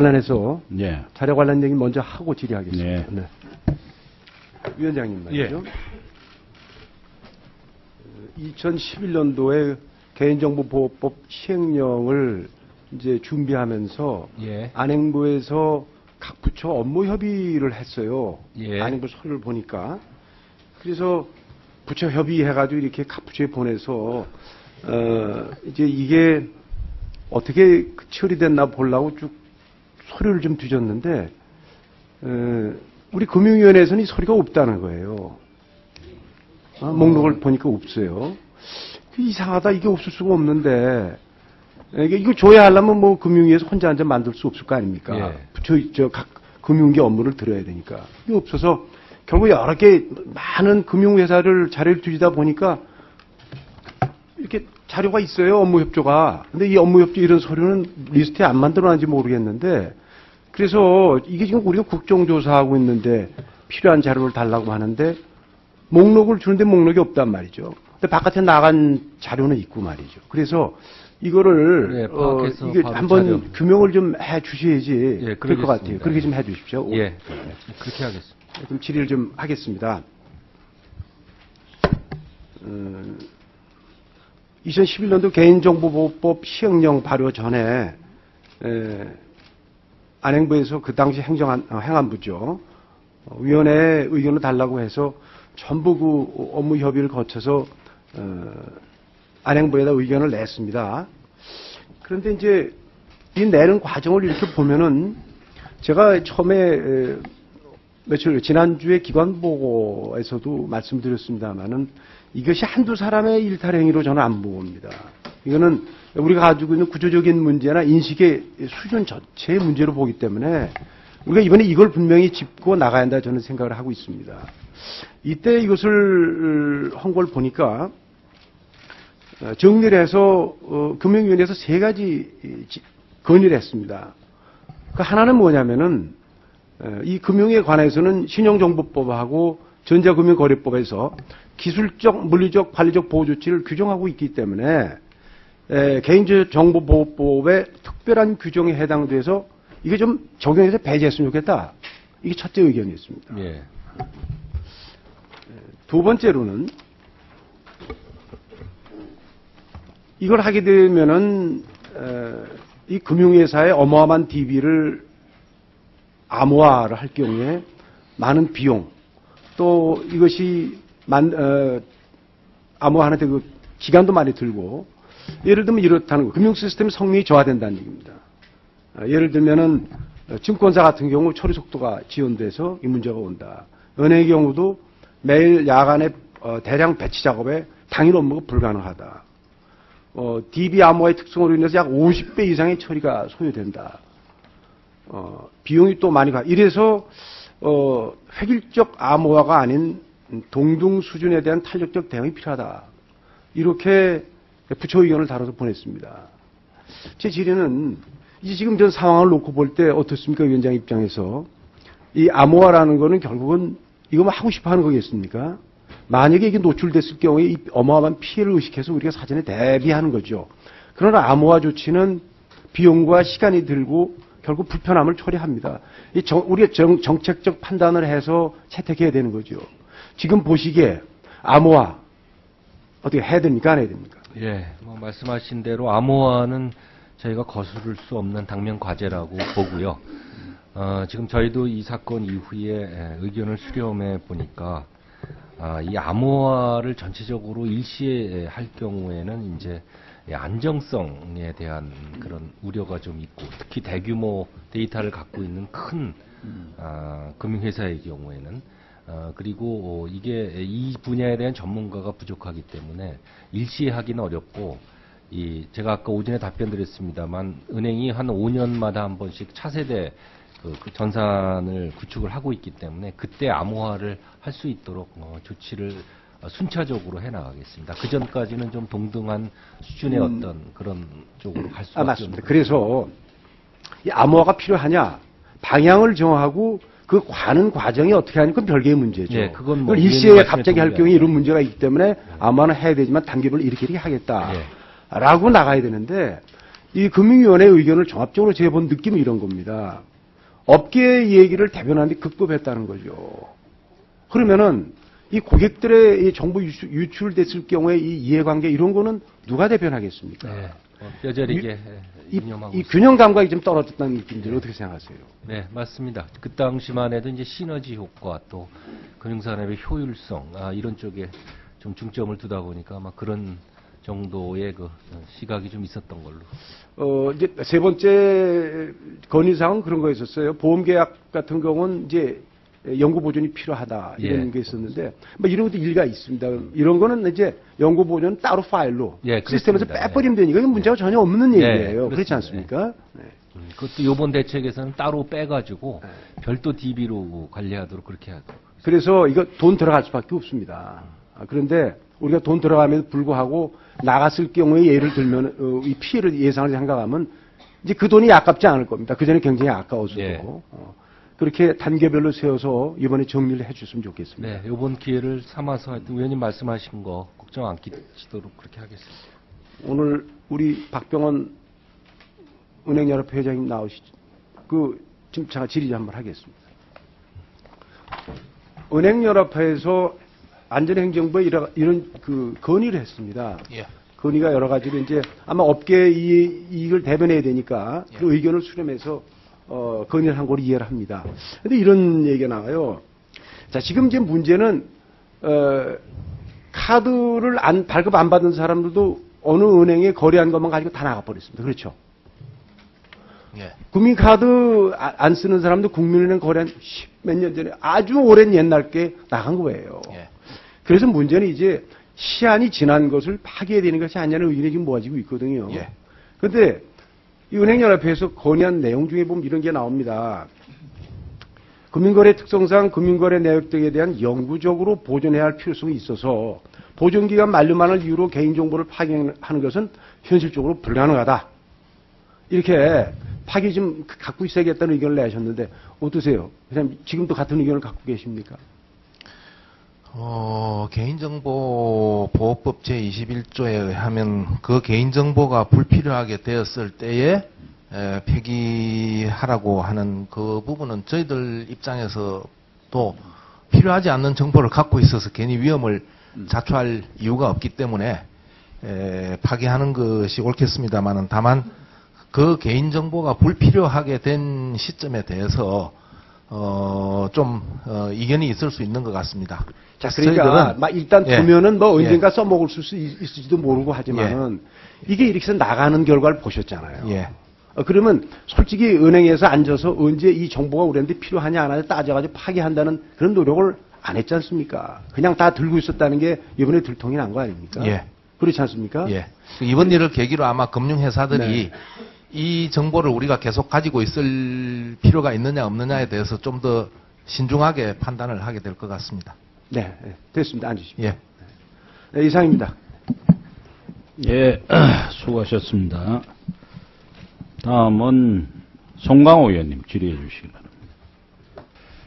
관련해서 예. 자료 관련 얘기 먼저 하고 질의하겠습니다. 네. 네. 위원장님 말이죠. 2011년도에 개인정보보호법 시행령을 이제 준비하면서 예. 안행부에서 각 부처 업무 협의를 했어요. 예. 안행부 서류를 보니까. 그래서 부처 협의해가지고 이렇게 각 부처에 보내서 이제 이게 어떻게 처리됐나 보려고 쭉 서류를 좀 뒤졌는데 우리 금융위원회에서는 이 서류가 없다는 거예요. 목록을 보니까 없어요. 이상하다. 이게 없을 수가 없는데 이거 줘야 하려면 뭐 금융위에서 혼자 앉아 만들 수 없을 거 아닙니까? 예. 부처 각 금융계 업무를 들어야 되니까. 이게 없어서 결국 여러 개 많은 금융회사를 자료를 뒤지다 보니까 이렇게 자료가 있어요. 업무협조가. 근데 이 업무협조 이런 서류는 리스트에 안 만들어놨는지 모르겠는데 그래서 이게 지금 우리가 국정조사하고 있는데 필요한 자료를 달라고 하는데 목록을 주는데 목록이 없단 말이죠. 근데 바깥에 나간 자료는 있고 말이죠. 그래서 이거를 네, 파악해서 이게 바로 한번 자료. 규명을 좀 해 주셔야지 예, 될 것 같아요. 그러겠습니다. 그렇게 좀 해 주십시오. 예. 그렇게 하겠습니다. 좀 질의를 좀 하겠습니다. 2011년도 개인정보보호법 시행령 발효 전에 안행부에서 그 당시 행안부죠. 위원회의 의견을 달라고 해서 전부 그 업무 협의를 거쳐서 안행부에다 의견을 냈습니다. 그런데 이제 이 내는 과정을 이렇게 보면은 제가 처음에 지난주에 기관보고에서도 말씀드렸습니다만은 이것이 한두 사람의 일탈행위로 저는 안 봅니다. 이거는 우리가 가지고 있는 구조적인 문제나 인식의 수준 전체의 문제로 보기 때문에 우리가 이번에 이걸 분명히 짚고 나가야 한다 저는 생각을 하고 있습니다. 이때 이것을 한 걸 보니까 정리를 해서 금융위원회에서 세 가지 건의를 했습니다. 그 하나는 뭐냐면은 이 금융에 관해서는 신용정보법하고 전자금융거래법에서 기술적, 물리적, 관리적 보호 조치를 규정하고 있기 때문에 개인정보보호법의 특별한 규정에 해당돼서 이게 좀 적용해서 배제했으면 좋겠다. 이게 첫째 의견이었습니다. 예. 두 번째로는 이걸 하게 되면은 이 금융회사의 어마어마한 DB를 암호화를 할 경우에 많은 비용 또 이것이 암호화하는데 그 기간도 많이 들고 예를 들면 이렇다는 거 금융 시스템 성능이 저하된다는 얘기입니다. 예를 들면은 증권사 같은 경우 처리 속도가 지연돼서 이 문제가 온다. 은행의 경우도 매일 야간에 대량 배치 작업에 당일 업무가 불가능하다. DB 암호화의 특성으로 인해서 약 50배 이상의 처리가 소요된다. 비용이 또 많이 가. 이래서 획일적 암호화가 아닌 동등 수준에 대한 탄력적 대응이 필요하다. 이렇게 부처 의견을 다뤄서 보냈습니다. 제 질의는 이제 지금 전 상황을 놓고 볼 때 어떻습니까? 위원장 입장에서 이 암호화라는 거는 결국은 이거 뭐 하고 싶어 하는 거겠습니까? 만약에 이게 노출됐을 경우에 이 어마어마한 피해를 의식해서 우리가 사전에 대비하는 거죠. 그러나 암호화 조치는 비용과 시간이 들고 결국 불편함을 초래합니다. 우리가 정책적 판단을 해서 채택해야 되는 거죠. 지금 보시기에 암호화 어떻게 해야 됩니까? 안 해야 됩니까? 예. 뭐 말씀하신 대로 암호화는 저희가 거스를 수 없는 당면 과제라고 보고요. 지금 저희도 이 사건 이후에 의견을 수렴해 보니까 이 암호화를 전체적으로 일시에 할 경우에는 이제 안정성에 대한 그런 우려가 좀 있고 특히 대규모 데이터를 갖고 있는 큰 금융회사의 경우에는 그리고 이게 이 분야에 대한 전문가가 부족하기 때문에 일시에 하기는 어렵고 제가 아까 오전에 답변 드렸습니다만 은행이 한 5년마다 한 번씩 차세대 그 전산을 구축을 하고 있기 때문에 그때 암호화를 할 수 있도록 조치를 순차적으로 해나가겠습니다. 그 전까지는 좀 동등한 수준의 어떤 그런 쪽으로 갈 수밖에 맞습니다. 없는. 그래서 이 암호화가 필요하냐 방향을 정하고 그 가는 과정이 어떻게 하는 건 별개의 문제죠. 예, 그건 뭐 그걸 일시에 갑자기 할 경우에 이런 문제가 있기 때문에 암호화는 해야 되지만 단계별로 이렇게 하겠다. 라고 나가야 되는데 이 금융위원회 의견을 종합적으로 재본 느낌이 이런 겁니다. 업계 얘기를 대변하는데 급급했다는 거죠. 그러면은 이 고객들의 이 정보 유출됐을 경우에 이 이해관계 이런 거는 누가 대변하겠습니까? 네. 뼈저리게 유념하고 이 균형 감각이 좀 떨어졌다는 느낌들 어떻게 생각하세요? 네, 맞습니다. 그 당시만 해도 이제 시너지 효과 또 금융산업의 효율성 이런 쪽에 좀 중점을 두다 보니까 아마 그런 정도의 그 시각이 좀 있었던 걸로. 이제 세 번째 건의사항은 그런 거였었어요. 보험계약 같은 경우는 이제 연구 보존이 필요하다 이런 예. 게 있었는데 뭐 이런 것도 일리가 있습니다. 이런 거는 이제 연구 보존 따로 파일로 예, 시스템에서 그렇습니다. 빼버리면 되니까 이건 문제가 전혀 없는 예, 얘기예요. 그렇지 그렇습니다. 않습니까? 네. 그것도 요번 대책에서는 따로 빼가지고 별도 DB로 관리하도록 그렇게 하도록. 그래서 이거 돈 들어갈 수밖에 없습니다. 그런데 우리가 돈 들어감에도 불구하고 나갔을 경우에 예를 들면 이 피해를 예상을 생각하면 이제 그 돈이 아깝지 않을 겁니다. 그 전에 굉장히 아까워서도 예. 그렇게 단계별로 세워서 이번에 정리를 해주셨으면 좋겠습니다. 네, 요번 기회를 삼아서 하여튼 의원님 말씀하신 거 걱정 안 끼치도록 그렇게 하겠습니다. 오늘 우리 박병원 은행연합회 회장님 나오시죠. 지금 제가 질의 한번 하겠습니다. 은행연합회에서 안전행정부에 이런 그 건의를 했습니다. 예. 건의가 여러 가지로 이제 아마 업계 이익을 대변해야 되니까 예. 그 의견을 수렴해서 건의를 한 걸로 이해를 합니다. 근데 이런 얘기가 나와요. 자, 지금 이제 문제는 카드를 발급 안 받은 사람들도 어느 은행에 거래한 것만 가지고 다 나가버렸습니다. 그렇죠? 예. 국민카드 안 쓰는 사람도 국민은행 거래한 몇 년 전에 아주 오랜 옛날 게 나간 거예요. 예. 그래서 문제는 이제 시한이 지난 것을 파기해야 되는 것이 아니냐는 의견이 지금 모아지고 있거든요. 예. 그런데 이 은행연합회에서 건의한 내용 중에 보면 이런 게 나옵니다. 금융거래 특성상 금융거래 내역 등에 대한 영구적으로 보존해야 할 필요성이 있어서 보존기간 만료만을 이유로 개인정보를 파기하는 것은 현실적으로 불가능하다. 이렇게 파기 좀 갖고 있어야겠다는 의견을 내셨는데 어떠세요? 그냥 지금도 같은 의견을 갖고 계십니까? 개인정보보호법 제21조에 의하면 그 개인정보가 불필요하게 되었을 때에 폐기하라고 하는 그 부분은 저희들 입장에서도 필요하지 않는 정보를 갖고 있어서 괜히 위험을 자초할 이유가 없기 때문에 파기하는 것이 옳겠습니다만은 다만 그 개인정보가 불필요하게 된 시점에 대해서 이견이 있을 수 있는 것 같습니다. 자, 그러니까 일단 예. 두면은 뭐 언젠가 예. 써먹을 수 있을지도 모르고 하지만은 이게 이렇게 해서 나가는 결과를 보셨잖아요. 예. 그러면 솔직히 은행에서 앉아서 언제 이 정보가 우리한테 필요하냐 안 하냐 따져가지고 파기한다는 그런 노력을 안 했지 않습니까? 그냥 다 들고 있었다는 게 이번에 들통이 난 거 아닙니까? 예. 그렇지 않습니까? 예. 이번 일을 계기로 아마 금융회사들이 네. 이 정보를 우리가 계속 가지고 있을 필요가 있느냐 없느냐에 대해서 좀 더 신중하게 판단을 하게 될 것 같습니다. 네, 네. 됐습니다. 앉으십시오. 예. 네, 이상입니다. 예, 수고하셨습니다. 다음은 송강호 의원님 질의해 주시기 바랍니다.